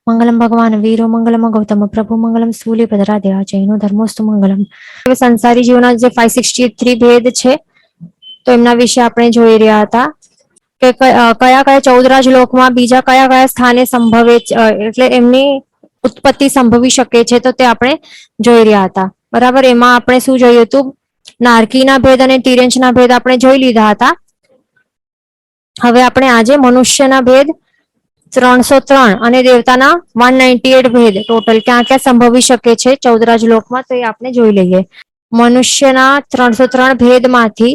मंगलम भगवान वीरो मंगलम गौतम प्रभु मंगलम सूर्यभद्रादेवा जैनो धर्मोस्तु મંગલમ। હવે સંસારી જીવના જે 563 ભેદ છે તો એમના વિશે આપણે જોઈ રહ્યા હતા કે કયા કયા 14 લોકમાં બીજા કયા કયા સ્થાને સંભવે એટલે એમની ઉત્પત્તિ સંભવી શકે છે તો તે આપણે જોઈ રહ્યા હતા બરાબર। એમાં આપણે શું જોયું હતું, નારકીના ભેદ અને તિર્યંચના ભેદ આપણે જોઈ લીધા હતા। હવે આપણે આજે મનુષ્યના ભેદ 303 અને દેવતાના 198 ભેદ ટોટલ ક્યાં ક્યાં સંભવી શકે છે 14 લોકમાં તો એ આપણે જોઈ લઈએ। મનુષ્યના 303 ભેદમાંથી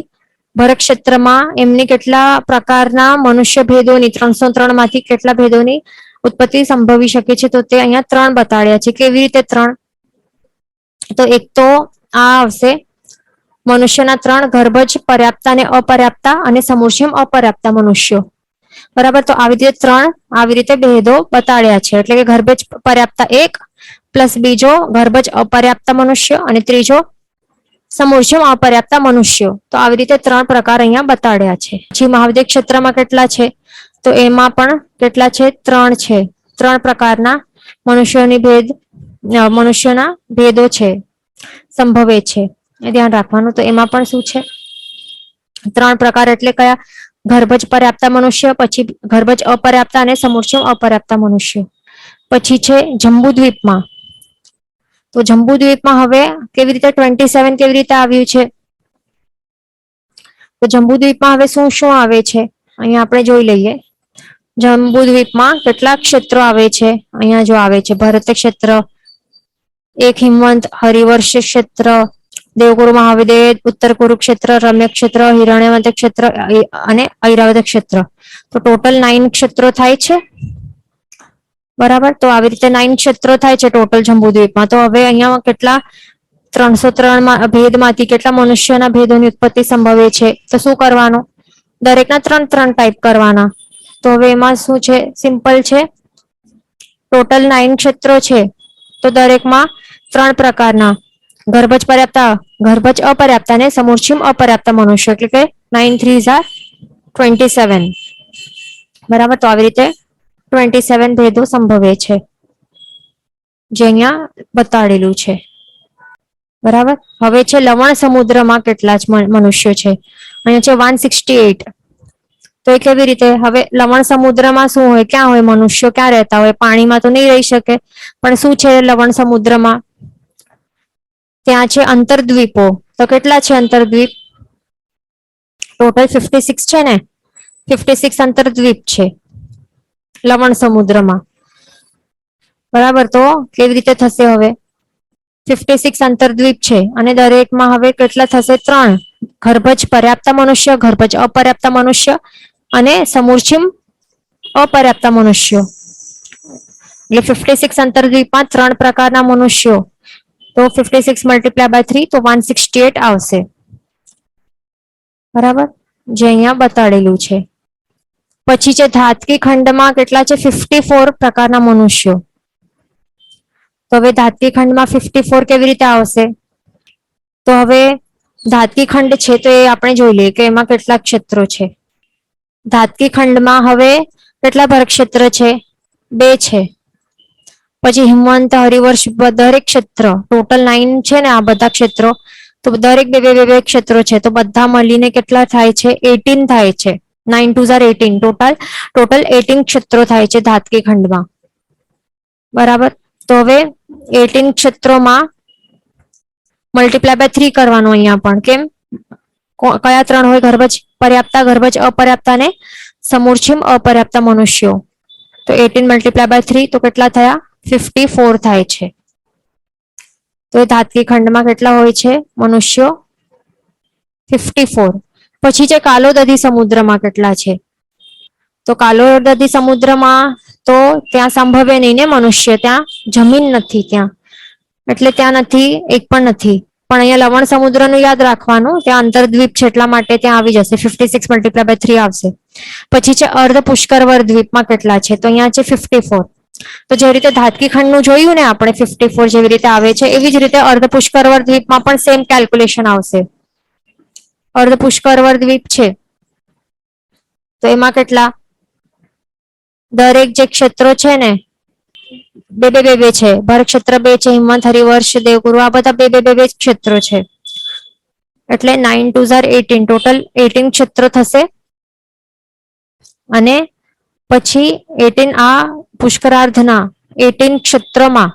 ભરત ક્ષેત્રમાં એમની કેટલા પ્રકારના મનુષ્ય ભેદોની 303 માંથી કેટલા ભેદોની ઉત્પત્તિ સંભવી શકે છે તો તે અહીંયા 3 બતાડ્યા છે। કેવી રીતે 3? તો એક તો આ આવશે મનુષ્યના 3 ગર્ભજ પર્યાપ્તા અને અપર્યાપ્તા અને સમુચ્ચયમ અપર્યાપ્તા મનુષ્યો બરાબર। તો આવી રીતે 3 આવી રીતે ભેદો બતાડ્યા છે એટલે કે ગર્ભજ પર્યાપ્તા 1 પ્લસ બીજો ગર્ભજ અપર્યાપ્તા મનુષ્ય અને ત્રીજો સમુચ્ચયમ અપર્યાપ્તા મનુષ્યો તો આવી રીતે 3 પ્રકાર અહીંયા બતાડ્યા છે। પછી મહાવિદ્ય ક્ષેત્રમાં કેટલા છે તો એમાં પણ કેટલા છે 3 છે। 3 પ્રકારના મનુષ્યના ભેદો છે સંભવે છે એ ધ્યાન રાખવાનું। તો એમાં પણ શું છે 3 પ્રકાર એટલે કયા, ગર્ભજ પર્યાપ્તા મનુષ્ય, પછી ગર્ભજ અપર્યાપ્તા અને સમુચ્ચયમ અપર્યાપ્તા મનુષ્ય। પછી છે જંબુદ્વીપમાં, તો જંબુદ્વીપમાં હવે કેવી રીતે 27 કેવી રીતે આવ્યું છે તો જંબુદ્વીપમાં હવે શું શું આવે છે અહીંયા આપણે જોઈ લઈએ। જંબુદ્વીપમાં કેટલા ક્ષેત્રો આવે છે અહીંયા જો આવે છે ભરત ક્ષેત્ર, એક હિમવંત, હરિવર્ષ ક્ષેત્ર, દેવગુરુ મહાવિદ્ય, ઉત્તર કુરુક્ષેત્ર, રમ્ય ક્ષેત્ર, હિરણ્યવંત ક્ષેત્ર અને ઐરાવત ક્ષેત્ર તો ટોટલ 9 ક્ષેત્રો થાય છે બરાબર। તો આવી રીતે 9 ક્ષેત્રો થાય છે ટોટલ જંબુદ્વીપમાં। તો હવે અહીંયા કેટલા 303 ભેદમાંથી કેટલા મનુષ્યના ભેદોની ઉત્પત્તિ સંભવે છે તો શું કરવાનું, દરેકના 3 ટાઈપ કરવાના। તો હવે એમાં શું છે સિમ્પલ છે, ટોટલ 9 ક્ષેત્રો છે તો દરેકમાં 3 પ્રકારના ગર્ભજ પર્યાપ્તા, ગર્ભજ અપર્યાપ્તા અને સમુચ્ચયમ અપર્યાપ્તા મનુષ્ય એટલે કે 9 3 27 બરાબર। તો આવી રીતે 27 ભેદો સંભવે છે જે અહીંયા બતાડેલું છે બરાબર। હવે છે લવણ સમુદ્રમાં કેટલા જ મનુષ્યો છે અહીંયા છે 168 તો એ કેવી રીતે, હવે લવણ સમુદ્રમાં શું હોય, ક્યાં હોય મનુષ્યો, ક્યાં રહેતા હોય, પાણીમાં તો નહીં રહી શકે પણ શું છે લવણ સમુદ્રમાં ત્યાં છે અંતરદ્વીપો। તો કેટલા છે અંતરદ્વીપ, ટોટલ 56 છે ને, 56 અંતરદ્વીપ છે લવણ સમુદ્રમાં બરાબર। તો કેવી રીતે થશે હવે 56 અંતરદ્વીપ છે અને દરેકમાં હવે કેટલા થશે 3 ગર્ભજ પર્યાપ્તા મનુષ્ય, ગર્ભજ અપર્યાપ્તા મનુષ્ય અને સમુચ્ચયમ અપર્યાપ્તા મનુષ્યો એટલે 56 અંતરદ્વીપમાં 3 પ્રકારના મનુષ્યો તો 56 મલ્ટીપ્લાય બાય 3 તો 168 આવશે બરાબર જે અહીંયા બતાડેલું છે। પછી છે ધાતકી ખંડમાં કેટલા છે 54 પ્રકારના મનુષ્યો તો હવે ધાતકી ખંડમાં 54 કેવી રીતે આવશે તો હવે ધાતકી ખંડ છે તો એ આપણે જોઈ લઈએ કે એમાં કેટલા ક્ષેત્રો છે। ધાતકી ખંડમાં હવે કેટલા ભરત ક્ષેત્ર છે 2 છે। પછી હિમવંત, હરિવર્ષ દરેક ક્ષેત્ર ટોટલ 9 છે ને આ બધા ક્ષેત્રો તો દરેક બે ક્ષેત્રો છે તો બધા મળીને કેટલા થાય છે 18 થાય છે। 9 2 18 ટોટલ 18 ક્ષેત્રો થાય છે ધાતકી ખંડમાં બરાબર। તો હવે 18 ક્ષેત્રોમાં મલ્ટીપ્લાય બાય 3 કરવાનું અહીંયા પણ, કેમ કયા 3 હોય, ગર્ભજ પર્યાપ્તા, ગર્ભજ અપર્યાપ્તા ને સમુચ્ચયમ અપર્યાપ્તા મનુષ્યો તો 18 મલ્ટીપ્લાય બાય 3 તો કેટલા થયા 54 થાય છે। તો ધાતકી ખંડમાં કેટલા હોય છે મનુષ્યો 54। પછી છે કાલોદધી સમુદ્રમાં કેટલા છે તો કાલોદધી સમુદ્રમાં તો ત્યાં સંભવે નહીં ને મનુષ્ય, ત્યાં જમીન નથી ત્યાં એટલે ત્યાં નથી, એક પણ નથી પણ અહીંયા લવણ સમુદ્રનું યાદ રાખવાનું, ત્યાં અંતરદ્વીપ છે એટલા માટે ત્યાં આવી જશે 56 મલ્ટીપ્લાય બાય 3 આવશે। પછી છે અર્ધ પુષ્કરવર દ્વીપમાં કેટલા છે તો અહીંયા છે 54। તો જે રીતે ધાતકી ખંડનું જોયું ને આપણે 54 જેવી રીતે આવે છે એવી જ રીતે અર્ધ પુષ્કરવર દ્વીપમાં પણ સેમ કેલ્ક્યુલેશન આવશે। અર્ધ પુષ્કરવર દ્વીપ છે તો એમાં કેટલા, દરેક જે ક્ષેત્રો છે ને બે છે. ભરત ક્ષેત્ર 2 છે, હિમવંત, હરિવર્ષ, દેવગુરુ આ બધા બે ક્ષેત્રો છે. એટલે 9 2 18 ટોટલ 18 ક્ષેત્રો થશે. અને પછી 18 આ પુષ્કરાર્ધના 18 ક્ષેત્રમાં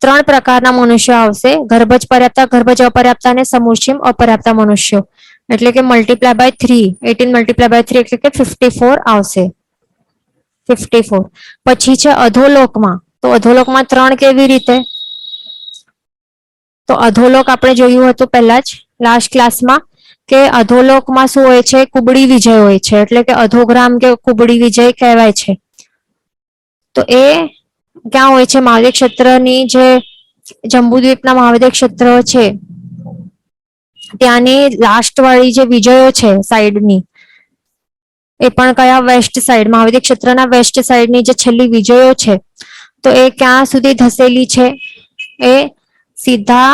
3 પ્રકારના મનુષ્યો આવશે: ગર્ભજ પર્યાપ્તા, ગર્ભજ અપર્યાપ્તા અને સમુચ્ચિમ અપર્યાપ્તા મનુષ્યો. એટલે કે મલ્ટીપ્લાય બાય 3, 18 મલ્ટીપ્લાય બાય 3 એટલે કે 54 આવશે. 54. પછી છે અધોલોકમાં. તો અધોલોકમાં 3 કેવી રીતે? તો અધોલોક આપણે જોયું હતું પહેલા જ લાસ્ટ ક્લાસમાં કે અધોલોકમાં શું હોય છે? કુબડી વિજય હોય છે. એટલે કે અધોગ્રામ કે કુબડી વિજય કહેવાય છે. તો એ ક્યાં હોય છે? મહાદેવ ક્ષેત્રની જે જંબુદ્વીપના મહાદેવ ક્ષેત્ર છે ત્યાંની લાસ્ટ વાળી જે વિજયો છે સાઈડની, એ પણ કયા? વેસ્ટ સાઈડ, મહાદેવ ક્ષેત્રના વેસ્ટ સાઈડની જે છેલ્લી વિજયો છે તો એ ક્યાં સુધી ધસેલી છે? એ સીધા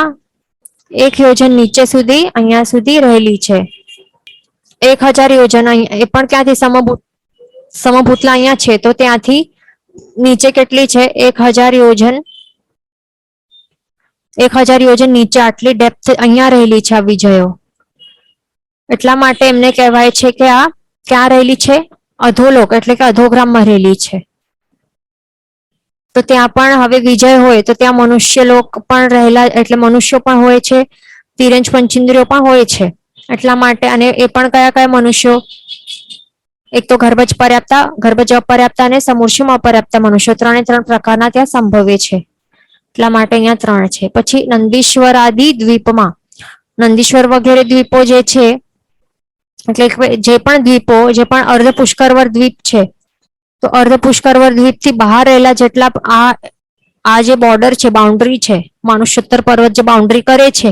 1 યોજન નીચે સુધી અહીંયા સુધી રહેલી છે. 1000 યોજન એ પણ ક્યાંથી? સમભૂતલા અહીંયા છે તો ત્યાંથી નીચે કેટલી છે? 1000 યોજન. 1000 યોજન નીચે આટલી ડેપ્થ અહીંયા રહેલી છે આ વિજયો. એટલા માટે એમને કહેવાય છે કે આ ક્યાં રહેલી છે? અધોલોક એટલે કે અધોગ્રામમાં રહેલી છે. તો ત્યાં પણ હવે વિજય હોય તો ત્યાં મનુષ્ય લોક પણ રહેલા, એટલે મનુષ્યો પણ હોય છે, તિરંજ પંચેન્દ્રિયો પણ હોય છે. એટલા માટે, અને એ પણ કયા કયા મનુષ્યો? એક તો ગર્ભજ પર્યાપ્તા, ગર્ભજ અપર્યાપ્તા અને સમુચ્ચિમ અપર્યાપ્તા મનુષ્યો. 3 પ્રકારના ત્યાં સંભવે છે. એટલા માટે અહીંયા 3 છે. પછી નંદીશ્વર આદિ દ્વીપમાં, નંદીશ્વર વગેરે દ્વીપો જે છે, એટલે જે પણ દ્વીપો, જે પણ અર્ધ પુષ્કરવર દ્વીપ છે, તો અર્ધ પુષ્કરવર દ્વીપ થી બહાર રહેલા જેટલા આ જે બોર્ડર છે, બાઉન્ડ્રી છે, માનુષોત્તર પર્વત જે બાઉન્ડ્રી કરે છે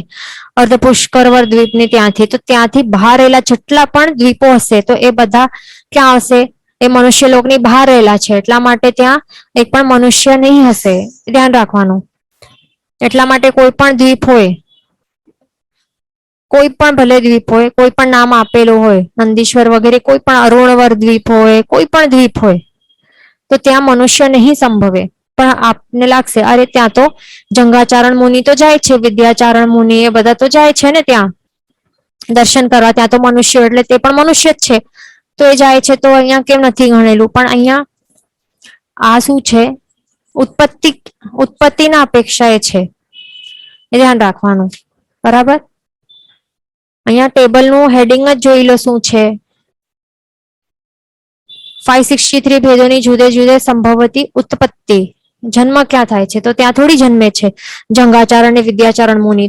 અર્ધ પુષ્કરવર દ્વીપની, ત્યાંથી, તો ત્યાંથી બહાર રહેલા જેટલા પણ દ્વીપો હશે તો એ બધા ક્યાં હશે? એ મનુષ્ય લોકની બહાર રહેલા છે. એટલા માટે ત્યાં એક પણ મનુષ્ય નહીં હશે. ધ્યાન રાખવાનું. એટલા માટે કોઈ પણ દ્વીપ હોય, કોઈ પણ ભલે દ્વીપ હોય, કોઈ પણ નામ આપેલું હોય, નંદીશ્વર વગેરે, કોઈ પણ અરુણવર દ્વીપ હોય, કોઈ પણ દ્વીપ હોય, તો ત્યાં મનુષ્ય નહીં સંભવે. પણ આપને લાગશે અરે ત્યાં તો જંગાચારણ મુનિ તો જાય છે, વિદ્યાચારણ મુનિ એ બધા તો જાય છે ને ત્યાં દર્શન કરવા, ત્યાં તો મનુષ્યો એટલે તે પણ મનુષ્ય જ છે તો એ જાય છે, તો અહીંયા કેમ નથી ગણેલું? પણ અહીંયા આ શું છે? ઉત્પત્તિના અપેક્ષા એ છે. એ ધ્યાન રાખવાનું. બરાબર? અહીંયા ટેબલનું હેડિંગ જ જોઈ લો શું છે. 563 ભેદોની જુદે જુદે સંભવતી ઉત્પત્તિ. જન્મ ક્યાં થાય છે? તો ત્યાં થોડી જન્મે છે જંગાચારણ અને વિદ્યાચારણ મુનિ.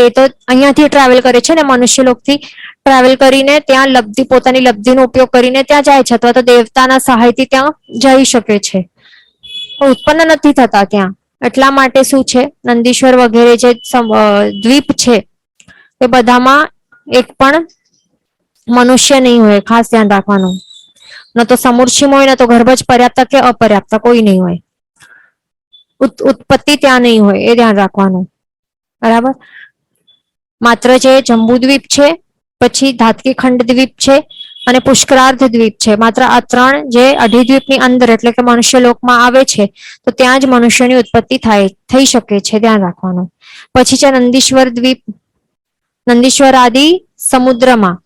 એ તો અહીંયાથી ટ્રાવેલ કરે છે ને, મનુષ્ય લોકથી ટ્રાવેલ કરીને ત્યાં લબ્ધિ, પોતાની લબ્ધિનો ઉપયોગ કરીને ત્યાં જાય છે, અથવા તો દેવતાના સહાયથી ત્યાં જઈ શકે છે. ઉત્પન્ન નથી થતા ત્યાં. એટલા માટે શું છે? નંદીશ્વર વગેરે જે દ્વીપ છે એ બધામાં એક પણ મનુષ્ય નહીં હોય. ખાસ ધ્યાન રાખવાનું. ન તો સમુચ્ચિમ હોય, ન તો ગર્ભજ પર્યાપ્તા કે અપર્યાપ્તા, કોઈ નહીં હોય. ઉત્પત્તિ ત્યાં નહીં હોય. એ ધ્યાન રાખવાનું. બરાબર? માત્ર જે જંબુદ્વીપ છે, પછી ધાતકી ખંડ દ્વીપ છે અને પુષ્કરાર્ધ દ્વીપ છે, માત્ર આ 3 જે અઢીદ્વીપની અંદર એટલે કે મનુષ્ય લોકમાં આવે છે, તો ત્યાં જ મનુષ્યની ઉત્પત્તિ થઈ શકે છે. ધ્યાન રાખવાનું. પછી છે નંદીશ્વર દ્વીપ. નંદીશ્વર આદિ સમુદ્રમાં,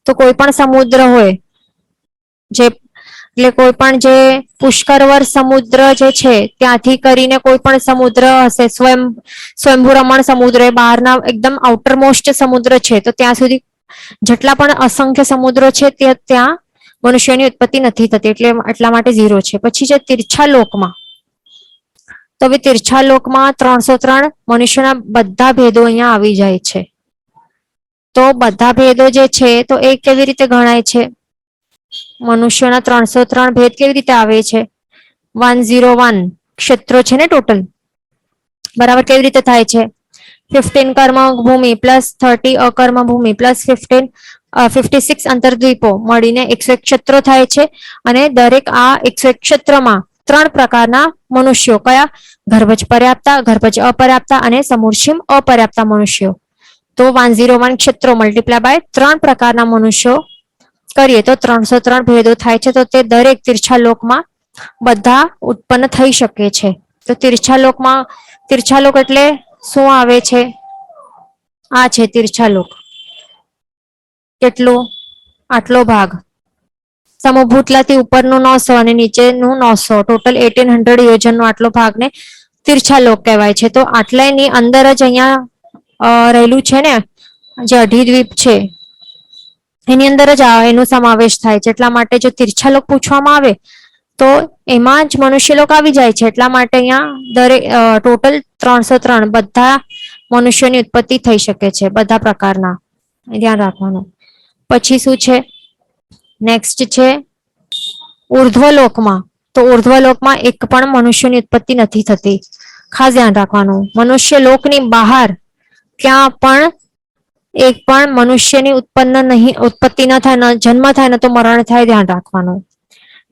તો કોઈ પણ સમુદ્ર હોય, જે એટલે કોઈ પણ જે પુષ્કરવર સમુદ્ર જે છે ત્યાંથી કરીને કોઈ પણ સમુદ્ર હશે, સ્વયંભૂ રમણ સમુદ્ર, એ બહારના એકદમ આઉટર મોસ્ટ સમુદ્ર છે, તો ત્યાં સુધી જેટલા પણ અસંખ્ય સમુદ્રો છે ત્યાં મનુષ્યની ઉત્પત્તિ નથી થતી, એટલે એટલા માટે 0 છે. પછી છે તિરછા લોકમાં. તો હવે તિરછા લોકમાં 303 મનુષ્યના બધા ભેદો અહીંયા આવી જાય છે. તો બધા ભેદો જે છે તો એ કેવી રીતે ગણાય છે? મનુષ્યોના 303 ભેદ કેવી રીતે આવે છે? 101 ક્ષેત્રો છે ને ટોટલ. બરાબર? કેવી રીતે થાય છે? 15 કર્મ ભૂમિ પ્લસ 30 અકર્મ ભૂમિ પ્લસ 56 અંતરદ્વીપો મળીને 101 ક્ષેત્રો થાય છે. અને દરેક આ 101 ક્ષેત્રમાં 3 પ્રકારના મનુષ્યો, કયા? ગર્ભજ પર્યાપ્તા, ગર્ભજ અપર્યાપ્તા અને સમુચ્ચિમ અપર્યાપ્તા મનુષ્યો. તો 101 ક્ષેત્રો મલ્ટીપ્લાય બાય 3 પ્રકારના મનુષ્યો કરીએ તો 303 ભેદો થાય છે. તો તે દરેક તિરછા લોકમાં બધા ઉત્પન્ન થઈ શકે છે. તો તીર્છાલોક એટલે શું આવે છે? આ છે તીર્છાલોક. કેટલું? આટલો ભાગ. સમભૂતલાથી ઉપરનું 900 અને નીચેનું 900, ટોટલ 1800 યોજનનો આટલો ભાગને તીર્છાલોક કહેવાય છે. તો આટલાની અંદર જ અહીંયા રહેલું છે ને જે અઢીદ્વીપ છે એની અંદર જ એનો સમાવેશ થાય છે. એટલા માટે જો તીર્છાલોક પૂછવામાં આવે તો એમાં જ મનુષ્યલોક આવી જાય છે. એટલા માટે અહીંયા ટોટલ 303 બધા મનુષ્યોની ઉત્પત્તિ થઈ શકે છે, બધા પ્રકારના. ધ્યાન રાખવાનું. પછી શું છે? નેક્સ્ટ છે ઉર્ધ્વલોકમાં. તો ઉર્ધ્વલોકમાં એક પણ મનુષ્યની ઉત્પત્તિ નથી થતી. ખાસ ધ્યાન રાખવાનું. મનુષ્ય લોકની બહાર ક્યાં પણ એક પણ મનુષ્યની ઉત્પત્તિ ન થાય, ન જન્મ થાય, ન તો મરણ થાય. ધ્યાન રાખવાનું.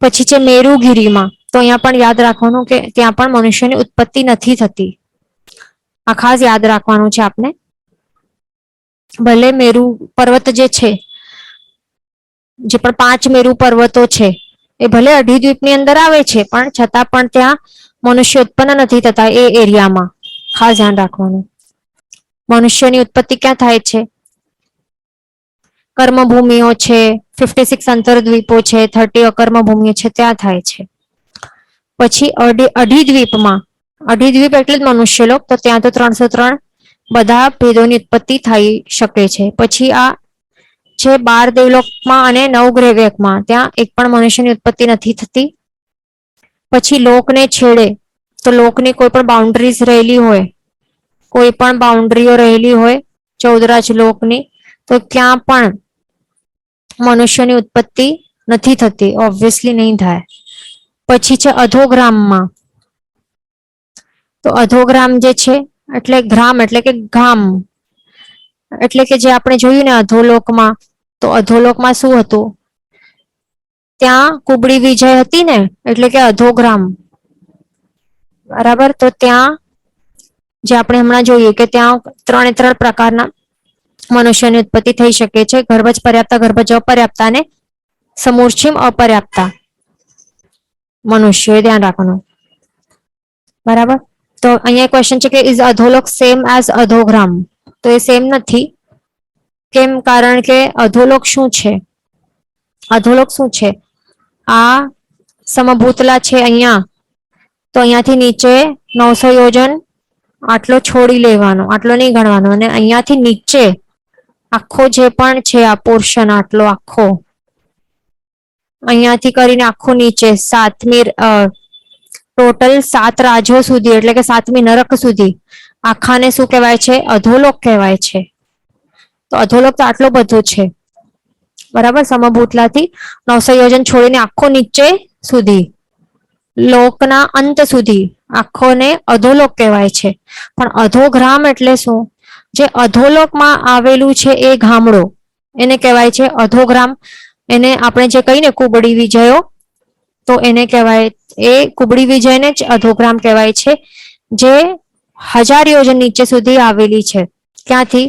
પછી છે મેરુગીરીમાં. તો અહીંયા પણ યાદ રાખવાનું કે ત્યાં પણ મનુષ્યની ઉત્પત્તિ નથી થતી. આ ખાસ યાદ રાખવાનું છે આપને. ભલે મેરુ પર્વત જે છે, જે પણ 5 મેરુ પર્વતો છે એ ભલે અઢીદ્વીપની અંદર આવે છે, પણ છતાં પણ ત્યાં મનુષ્ય ઉત્પન્ન નથી થતા એ એરિયામાં. ખાસ ધ્યાન રાખવાનું. મનુષ્યની ઉત્પત્તિ ક્યાં થાય છે? કર્મભૂમિઓ છે, 56 અંતરદ્વીપો છે, 30 અકર્મભૂમિઓ છે, ત્યાં થાય છે. પછી અઢીદ્વીપમાં, અઢીદ્વીપ એટલે જ મનુષ્યલોક, તો ત્યાં તો 303 બધા ભેદોની ઉત્પત્તિ થઈ શકે છે. પછી આ છે 12 દેવલોકમાં અને 9 ગ્રહવ્યકમાં, ત્યાં એક પણ મનુષ્યની ઉત્પત્તિ નથી થતી. પછી લોકને છેડે, તો લોકની કોઈ પણ બાઉન્ડ્રીઝ રહેલી હોય, કોઈ પણ બાઉન્ડ્રીઓ રહેલી હોય 14 લોકની, તો ક્યાં પણ મનુષ્યની ઉત્પત્તિ નથી થતી. ઓબ્વિયસલી નહીં થાય. પછી છે અધોગ્રામમાં. તો અધોગ્રામ જે છે એટલે ગ્રામ એટલે કે ગામ, એટલે કે જે આપણે જોયું ને અધોલોકમાં, તો અધોલોકમાં શું હતું? ત્યાં કુબડી વિજય હતી ને, એટલે કે અધોગ્રામ. બરાબર. તો ત્યાં જે આપણે હમણાં જોયું કે ત્યાં 3 પ્રકારના મનુષ્યની ઉત્પત્તિ થઈ શકે છે. ગર્ભજ પર્યાપ્તા, ગર્ભજ અપર્યાપ્તા અને સમૂર્છિમ અપર્યાપ્તા મનુષ્ય. ધ્યાન રાખવાનું. બરાબર. તો અહીંયા ક્વેશ્ચન છે કે ઇઝ અધોલોક સેમ એઝ અધોગ્રામ? તો એ સેમ નથી. કેમ? કારણ કે અધોલોક શું છે? અધોલોક શું છે? આ સમભૂતલા છે અહીંયા, તો અહીંયાથી નીચે 900 યોજન આટલો છોડી લેવાનો, આટલો નહીં ગણવાનો. અને અહીંયાથી નીચે આખો જે પણ છે આ પોર્શન, આટલો આખો અહીંયાથી કરીને આખું નીચે ટોટલ 7 રાજ્યો સુધી, એટલે કે 7મી નરક સુધી, આખાને શું કહેવાય છે? અધોલોક કહેવાય છે. તો અધોલોક તો આટલો બધો છે. બરાબર. સમભૂતલાથી 900 યોજન છોડીને આખો નીચે સુધી, લોકના અંત સુધી આખોને અધોલોક કહેવાય છે. પણ અધોગ્રામ એટલે શું? જે અધોલોકમાં આવેલું છે એ ગામડો, એને કહેવાય છે અધોગ્રામ. એને આપણે જે કહીને કુબડી વિજયો, તો એને કહેવાય, એ કુબડી વિજયને જ અધોગ્રામ કહેવાય છે. જે 1000 યોજન નીચે સુધી આવેલી છે. ક્યાંથી?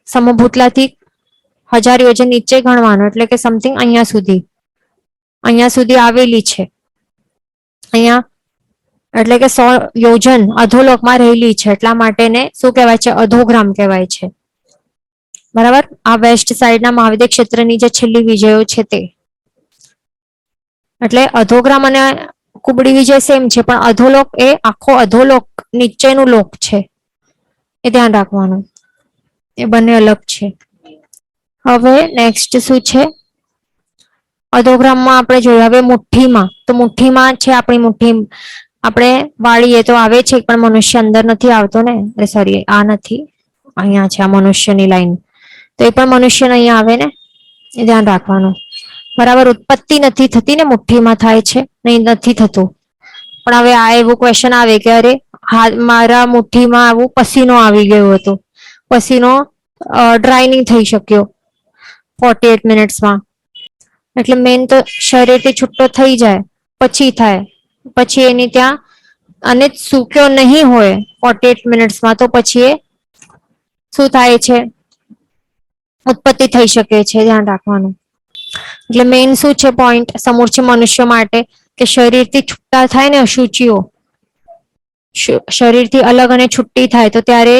સમભૂતલાથી 1000 યોજન નીચે ગણવાનું, એટલે કે સમથિંગ અહીંયા સુધી આવેલી છે. અહીંયા એટલે કે 100 યોજન અધોલોકમાં રહેલી છે. એટલા માટે શું કહેવાય છે? અધોગ્રામ કહેવાય છે. બરાબર. આ વેસ્ટ સાઈડના મહાવિદ્ય ક્ષેત્રની જે છેલ્લી વિજયો છે તે. એટલે અધોગ્રામ અને કુબડી વિજય સેમ છે, પણ અધોલોક એ આખો અધોલોક નીચેનું લોક છે. એ ધ્યાન રાખવાનું. એ બંને અલગ છે. હવે નેક્સ્ટ શું છે? અધોગ્રામમાં આપણે જોઈએ. હવે મુઠ્ઠીમાં, તો મુઠ્ઠીમાં છે આપણી મુઠ્ઠી, આપણે વાળીએ તો આવે છે, પણ મનુષ્ય અંદર નથી આવતો ને. સોરી, આ નથી, અહીંયા છે આ મનુષ્યની લાઈન. તો એ પણ મનુષ્ય અહીંયા આવે ને. એ ધ્યાન રાખવાનું. બરાબર. ઉત્પત્તિ નથી થતી ને, મુઠ્ઠીમાં થાય છે, નહીં નથી થતું. પણ હવે આ એવું ક્વેશ્ચન આવે કે અરે મારા મુઠ્ઠીમાં આવું પસીનો આવી ગયો હતો, પસીનો ડ્રાય નહીં થઈ શક્યો 48 મિનિટ્સમાં. એટલે મેન તો શરીરથી છૂટો થઈ જાય પછી થાય. પછી એની ત્યાં અને સૂક્યો નહીં હોય 48 મિનિટ્સમાં, તો પછી એ શું થાય છે? ઉત્પત્તિ થઈ શકે છે. ધ્યાન રાખવાનું. એટલે મેઇન શું છે પોઈન્ટ સમૂર્છિમ મનુષ્ય માટે? કે શરીરથી છૂટા થાય ને અશુચિઓ, શરીરથી અલગ અને છુટ્ટી થાય તો ત્યારે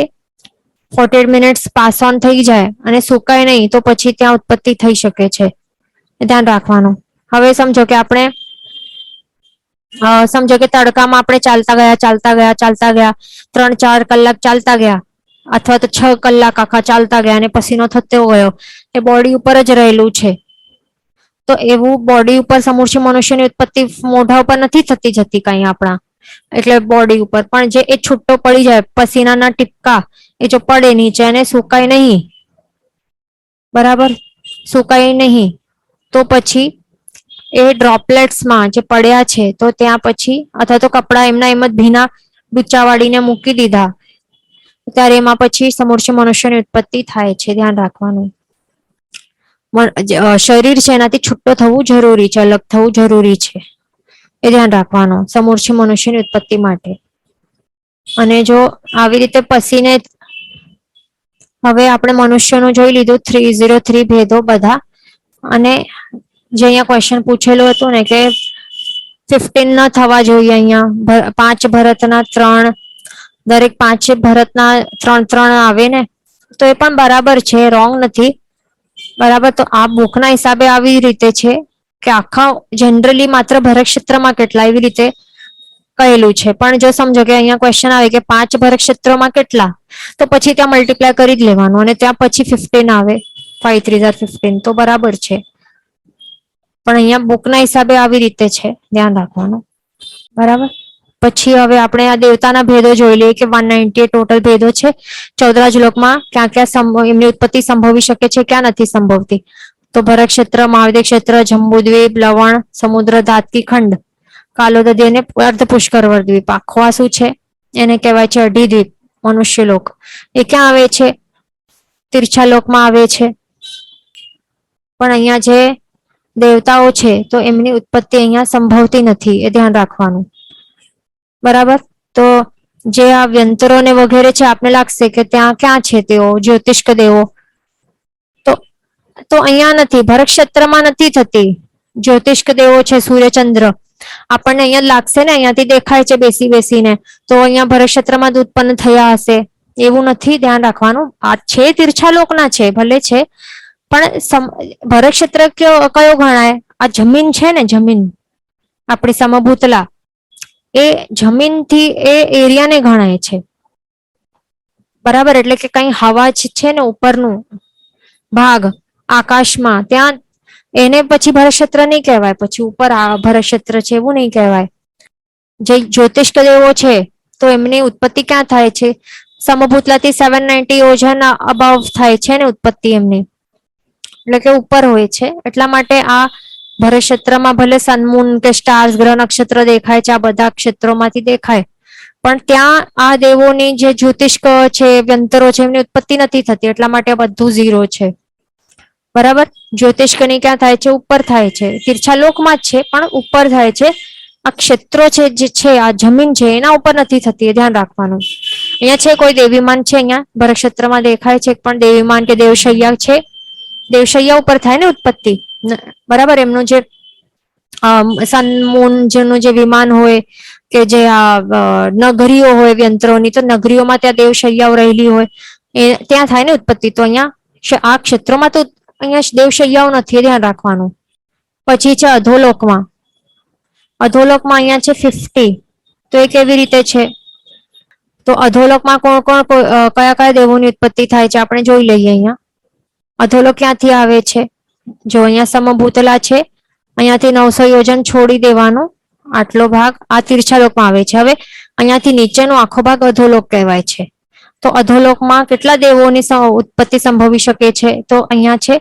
48 મિનિટ્સ પાસ ઓન થઈ જાય અને સુકાય નહીં તો પછી ત્યાં ઉત્પત્તિ થઈ શકે છે, ધ્યાન રાખવાનું. હવે સમજો કે આપણે સમજો કે તડકામાં આપણે ચાલતા ગયા 3-4 કલાક ચાલતા ગયા અથવા તો 6 કલાક આખા ચાલતા ગયા અને પસીનો થતો ગયો, એ બોડી ઉપર જ રહેલું છે. તો એવું બોડી ઉપર સમૂર્છિ મનુષ્યની ઉત્પત્તિ મોઢા ઉપર નથી થતી જતી કઈ આપણા, એટલે બોડી ઉપર પણ જે એ છૂટો પડી જાય પસીનાના ટીપકા એ જો પડે નીચે અને સુકાય નહીં, બરાબર, સુકાય નહીં તો પછી એ ડ્રોપલેટ્સમાં જે પડ્યા છે તો ત્યાં પછી અથવા તો કપડા એમના એમ જ ભીના ડૂચા વાળીને મૂકી દીધા ત્યારે એમાં પછી સમૂર્છિ મનુષ્યની ઉત્પત્તિ થાય છે, ધ્યાન રાખવાનું. શરીર છે એનાથી છૂટો થવું જરૂરી છે, અલગ થવું જરૂરી છે, એ ધ્યાન રાખવાનું સમૂર્છિ મનુષ્યની ઉત્પત્તિ માટે. અને જો આવી રીતે પસીને હવે આપણે મનુષ્યનું જોઈ લીધું 303 ભેદો બધા, અને જે અહીંયા ક્વેશ્ચન પૂછેલું હતું ને કે 15 ન થવા જોઈએ, અહીંયા 5 ભરતના 3, દરેક 5 ભરતના 3-3 આવે ને તો એ પણ બરાબર છે, રોંગ નથી, બરાબર. તો આ બુકના હિસાબે આવી રીતે છે કે આખા જનરલી માત્ર ભરત ક્ષેત્રમાં કેટલા એવી રીતે કહેલું છે, પણ જો સમજો કે અહીંયા ક્વેશ્ચન આવે કે 5 ભરત ક્ષેત્રોમાં કેટલા, તો પછી ત્યાં મલ્ટીપ્લાય કરી જ લેવાનું અને ત્યાં પછી 15 આવે, 5 3 15 તો બરાબર છે. પણ અહીંયા બુકના હિસાબે આવી રીતે છે, ધ્યાન રાખવાનું, બરાબર. પછી હવે આપણે આ દેવતાના ભેદો જોઈ લઈએ કે 198 ટોટલ ભેદો છે. 14 લોકમાં ક્યાં ક્યાં એમની ઉત્પત્તિ સંભવી શકે છે, ક્યાં નથી સંભવતી. તો ભરત ક્ષેત્ર, મહાવિદ્ય ક્ષેત્ર, જંબુદ્વીપ, લવણ, સમુદ્ર, ધાતકી ખંડ, કાલોદધી અને અર્ધ પુષ્કરવર દ્વીપ. આખો આ શું છે, એને કહેવાય છે અઢી દ્વીપ, મનુષ્ય લોક. એ ક્યાં આવે છે, તીર્છા લોકમાં આવે છે. પણ અહીંયા જે દેવતાઓ છે તો એમની ઉત્પત્તિ અહીંયા સંભવતી નથી, એ ધ્યાન રાખવાનું, બરાબર. તો જે આ વ્યંતરો ને વગેરે છે આપને લાગશે કે ત્યાં ક્યાં છે તેઓ જ્યોતિષ્ક દેવો, તો અહીંયા નથી, ભરત ક્ષેત્રમાં નથી થતી. જ્યોતિષ્ક દેવો છે સૂર્યચંદ્ર, આપણને અહીંયા લાગશે ને અહીંયાથી દેખાય છે બેસી બેસીને, તો અહીંયા ભરત ક્ષેત્રમાં જ ઉત્પન્ન થયા હશે એવું નથી, ધ્યાન રાખવાનું. આ છે તીર્છા લોકના છે ભલે છે, પણ ભરત ક્ષેત્ર કયો ગણાય, આ જમીન છે ને, જમીન આપણી સમભૂતલા, એ જમીનથી એ એરિયાને ગણાય છે, બરાબર. એટલે કે કઈ હવા છે ને ઉપરનું ભાગ આકાશમાં, ત્યાં એને પછી ભરત ક્ષેત્ર નહીં કહેવાય, પછી ઉપર ભરત ક્ષેત્ર છે એવું નહીં કહેવાય. જે જ્યોતિષ્ક દેવો છે તો એમની ઉત્પત્તિ ક્યાં થાય છે, સમભૂતલાથી 790 યોજન અબાવ થાય છે ને ઉત્પત્તિ એમની, એટલે કે ઉપર હોય છે. એટલા માટે આ ભરત ક્ષેત્રમાં ભલે સન મૂન કે સ્ટાર્સ ગ્રહ નક્ષત્ર દેખાય છે, આ બધા ક્ષેત્રોમાંથી દેખાય, પણ ત્યાં આ દેવોની જે જ્યોતિષ્ક છે વ્યંતરો છે એમની ઉત્પત્તિ નથી થતી, એટલા માટે બધું 0 છે, બરાબર. જ્યોતિષ્કની ક્યાં થાય છે, ઉપર થાય છે, તીર્છા લોકમાં જ છે પણ ઉપર થાય છે. આ ક્ષેત્રો છે જે છે આ જમીન છે એના ઉપર નથી થતી, ધ્યાન રાખવાનું. અહીંયા છે કોઈ દેવીમાન છે, અહીંયા ભરત ક્ષેત્રમાં દેખાય છે પણ દેવીમાન કે દેવશૈયા છે, દેવશૈયા ઉપર થાય ને ઉત્પત્તિ, બરાબર. એમનું જે સન મૂન જેનું જે વિમાન હોય કે જે આ નગરીઓ હોય વ્યંત્રોની, તો નગરીઓમાં ત્યાં દેવશૈયાઓ રહેલી હોય, એ ત્યાં થાય ને ઉત્પત્તિ. તો અહીંયા આ ક્ષેત્રોમાં તો અહીંયા દેવશૈયાઓ નથી, ધ્યાન રાખવાનું. પછી છે અધોલોકમાં, અધોલોકમાં અહીંયા છે 50, તો એ કેવી રીતે છે, તો અધોલોકમાં કોણ કોણ કયા કયા દેવોની ઉત્પત્તિ થાય છે આપણે જોઈ લઈએ. અહીંયા અધોલોક ક્યાંથી આવે છે, જો અહીંયા સમભૂતલા છે, અહીંયાથી 900 યોજન છોડી દેવાનો આટલો ભાગ આ તીર્છા લોકમાં આવે છે. હવે અહીંયાથી નીચેનો આખો ભાગ અધોલોક કહેવાય છે. તો અધોલોકમાં કેટલા દેવોની ઉત્પત્તિ સંભવી શકે છે, તો અહીંયા છે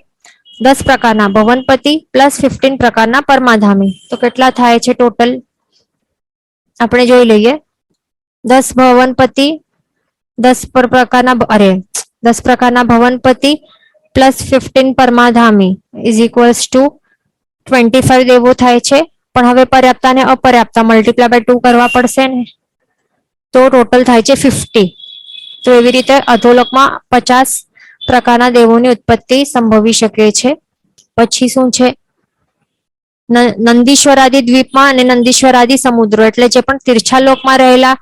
10 પ્રકારના ભવનપતિ પ્લસ 15 પ્રકારના પરમાધામી. તો કેટલા થાય છે ટોટલ આપણે જોઈ લઈએ. 10 ભવનપતિ, 10 પ્રકારના ભવનપતિ પ્લસ 15 પરમાધામી ઇઝ ઇક્વલ્સ ટુ 25 દેવો થાય છે. પણ હવે પર્યાપ્તા ને અપર્યાપ્તા મલ્ટીપ્લાય બાય 2 કરવા પડશે ને, તો ટોટલ થાય છે 50. તો એવી રીતે અધોલોકમાં 50 પ્રકારના દેવોની ઉત્પત્તિ સંભવી શકે છે. પછી શું છે, નંદીશ્વરાદી દ્વીપમાં અને નંદીશ્વરાદી સમુદ્રો એટલે જે પણ તીર્છાલોકમાં રહેલા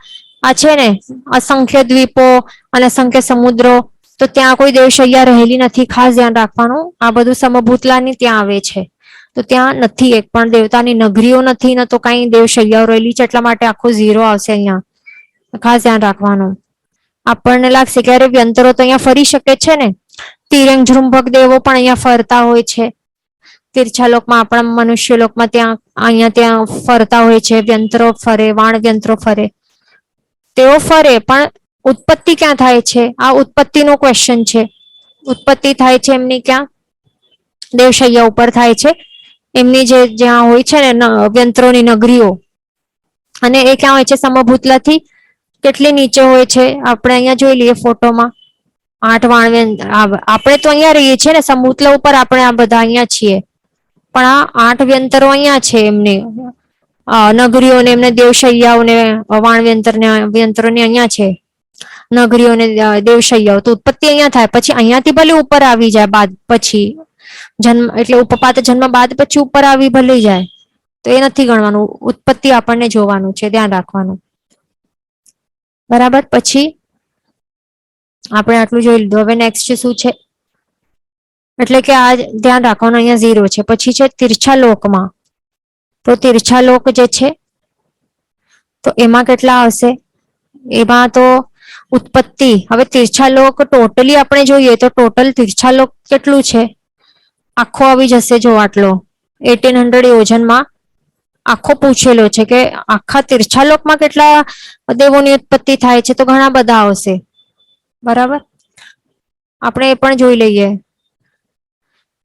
આ છે ને અસંખ્ય દ્વીપો અને અસંખ્ય સમુદ્રો, તો ત્યાં કોઈ દેવશૈયા રહેલી નથી, ખાસ ધ્યાન રાખવાનું. આ બધું સમભૂતલાની ત્યાં આવે છે, તો ત્યાં નથી એક પણ દેવતાની નગરીઓ નથી, ન તો કઈ દેવશૈયાઓ રહેલી છે, એટલા માટે આખો ઝીરો આવશે અહીંયા, ખાસ ધ્યાન રાખવાનું. આપણને લાગશે કે અરે વ્યંતરો તો અહીંયા ફરી શકે છે ને, તિરંગ ઝૃંભક દેવો પણ અહીંયા ફરતા હોય છે. તીર્છાલોકમાં આપણા મનુષ્યલોકમાં ત્યાં અહીંયા ત્યાં ફરતા હોય છે, વ્યંતરો ફરે, વાણ વ્યંતરો ફરે, તેઓ ફરે પણ ઉત્પત્તિ ક્યાં થાય છે? આ ઉત્પત્તિનો ક્વેશ્ચન છે. ઉત્પત્તિ થાય છે એમની ક્યાં? દેવશૈયા ઉપર થાય છે, એમની જે જ્યાં હોય છે ને વ્યંતરોની નગરીઓ, અને એ ક્યાં હોય છે? સમભૂતલાથી કેટલી નીચે હોય છે? આપણે અહીંયા જોઈ લઈએ ફોટોમાં, 8 વાણ. આપણે તો અહીંયા રહીએ છીએ ને સમભૂતલા ઉપર, આપણે આ બધા અહીંયા છીએ, પણ આ 8 વ્યંતરો અહીંયા છે, એમની નગરીઓને, એમને દેવશૈયાઓને, વાણ વ્યંતરોને અહીંયા છે નગરીઓને દેવશૈયાઓ, તો ઉત્પત્તિ અહીંયા થાય. પછી અહીંયાથી ભલે ઉપર આવી જાય બાદ પછી જન્મ, એટલે ઉપપાત જન્મ બાદ પછી ઉપર આવી ભલે જાય, તો એ નથી ગણવાનું. ઉત્પત્તિ આપણને જોવાનું છે, ધ્યાન રાખવાનું. બરાબર. પછી આપણે આટલું જોઈ લીધું. હવે નેક્સ્ટ શું છે? એટલે કે આ ધ્યાન રાખવાનું, અહીંયા 0 છે. પછી છે તીર્છાલોકમાં, તો તીર્છાલોક જે છે તો એમાં કેટલા આવશે? એમાં તો ઉત્પત્તિ, હવે તીર્છાલોક ટોટલી આપણે જોઈએ તો ટોટલ તીર્છાલોક કેટલું છે? આખો આવી જશે જો આટલો, 1800 યોજનમાં આખો પૂછેલો છે કે આખા તીર્છાલોકમાં કેટલા દેવોની ઉત્પત્તિ થાય છે, તો ઘણા બધા આવશે. બરાબર, આપણે એ પણ જોઈ લઈએ.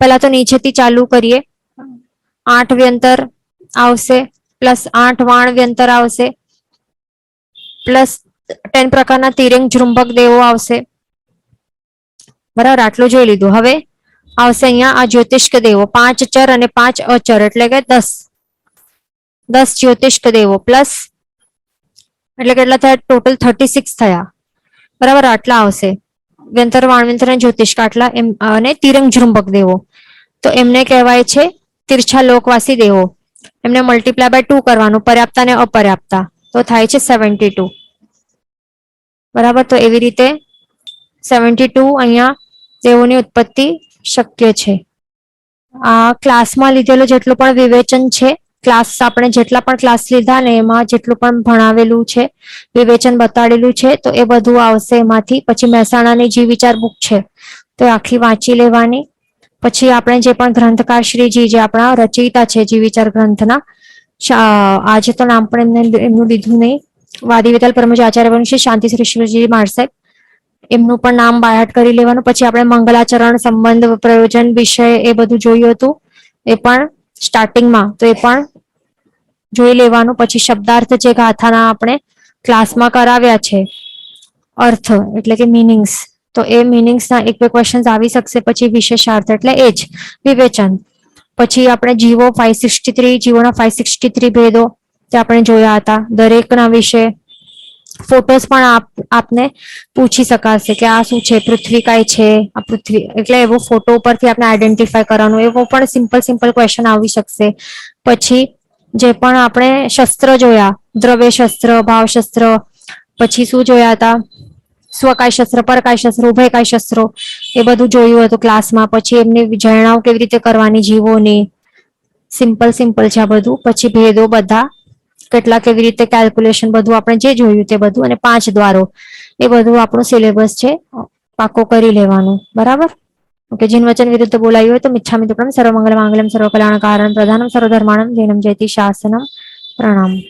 પહેલા તો નીચેથી ચાલુ કરીએ. 8 વ્યંતર આવશે, પ્લસ 8 વાણ વ્યંતર આવશે, પ્લસ 10 પ્રકારના તિરંગ ઝૃંભક દેવો આવશે. બરાબર, આટલું જોઈ લીધું. હવે આવશે અહીંયા આ જ્યોતિષ્ક દેવો, 5 ચર અને 5 અચર, એટલે કે 10 જ્યોતિષ્ક દેવો, પ્લસ એટલે કેટલા થયા? ટોટલ 36 થયા. બરાબર, આટલા આવશે. વ્યંતર, વાણવ્યંતર અને જ્યોતિષ્ક આટલા, એમ, અને તિરંગ ઝૃંભક દેવો, તો એમને કહેવાય છે તીર્છા લોકવાસી દેવો. એમને મલ્ટીપ્લાય બાય 2 કરવાનું, પર્યાપ્તા અને અપર્યાપ્તા, તો થાય છે 72. બરાબર, તો એવી રીતે 72 અહીંયા દેવોની ઉત્પત્તિ શક્ય છે. આ ક્લાસમાં લીધેલો જેટલું પણ વિવેચન છે, ક્લાસ આપણે જેટલા પણ ક્લાસ લીધા ને એમાં જેટલું પણ ભણાવેલું છે, વિવેચન બતાડેલું છે, તો એ બધું આવશે એમાંથી. પછી મહેસાણાની જી વિચાર બુક છે તો આખી વાંચી લેવાની. પછી આપણે જે પણ ગ્રંથકાર શ્રીજી જે આપણા રચયિતા છે જી વિચાર ગ્રંથના, આજે તો નામ પણ એમનું લીધું નહીં, વાદી વેતાલ પરમજ આચાર્ય વંશી શાંતિ શ્રી શિવજી મારસાહેબ, એમનું પણ નામ બાયહાટ કરી લેવાનું. પછી આપણે મંગલાચરણ, સંબંધ, પ્રયોજન, વિષય એ બધું જોયું હતું, એ પણ સ્ટાર્ટિંગમાં, તો એ પણ જોઈ લેવાનું. પછી શબ્દાર્થ જે ગાથાના આપણે ક્લાસમાં કરાવ્યા છે, અર્થ એટલે કે મિનિંગ્સ, તો એ મિનિંગ્સના એક બે ક્વેશ્ચન આવી શકશે. પછી વિશેષાર્થ એટલે એ જ વિવેચન. પછી આપણે જીવો 563, જીવોના 563 ભેદો તે આપણે જોયા હતા. દરેકના વિશે ફોટોસ પણ આપને પૂછી શકાશે કે આ શું છે, પૃથ્વી કાય છે, આ પૃથ્વી, એટલે એવો ફોટો ઉપરથી આપણે આઈડેન્ટિફાય કરવાનું, એવો પણ સિમ્પલ ક્વેશ્ચન આવી શકશે. પછી જે પણ આપણે શસ્ત્ર જોયા, દ્રવ્ય શસ્ત્ર, ભાવ શસ્ત્ર, પછી શું જોયા હતા? સ્વકાય શસ્ત્ર, પરકાય શસ્ત્ર, ઉભયકાય શસ્ત્રો, એ બધું જોયું હતું ક્લાસમાં. પછી એમની જણાવ કેવી રીતે કરવાની જીવોની, સિમ્પલ છે આ બધું. પછી ભેદો બધા કેટલા, કેવી રીતે કેલ્ક્યુલેશન, બધું આપણે જે જોયું તે બધું. અને 5 દ્વારો, એ બધું આપણું સિલેબસ છે, પાકો કરી લેવાનું. બરાબર, ઓકે. જીન વચન વિરુદ્ધ બોલાયું હોય તો મિચ્છામિ દુક્કડમ, સર્વમંગલ માંગલ્યમ, સર્વ કલ્યાણ કારણ પ્રધાનમ, સર્વધર્માણમ જૈનમ જયતિ શાસનમ. પ્રણામ.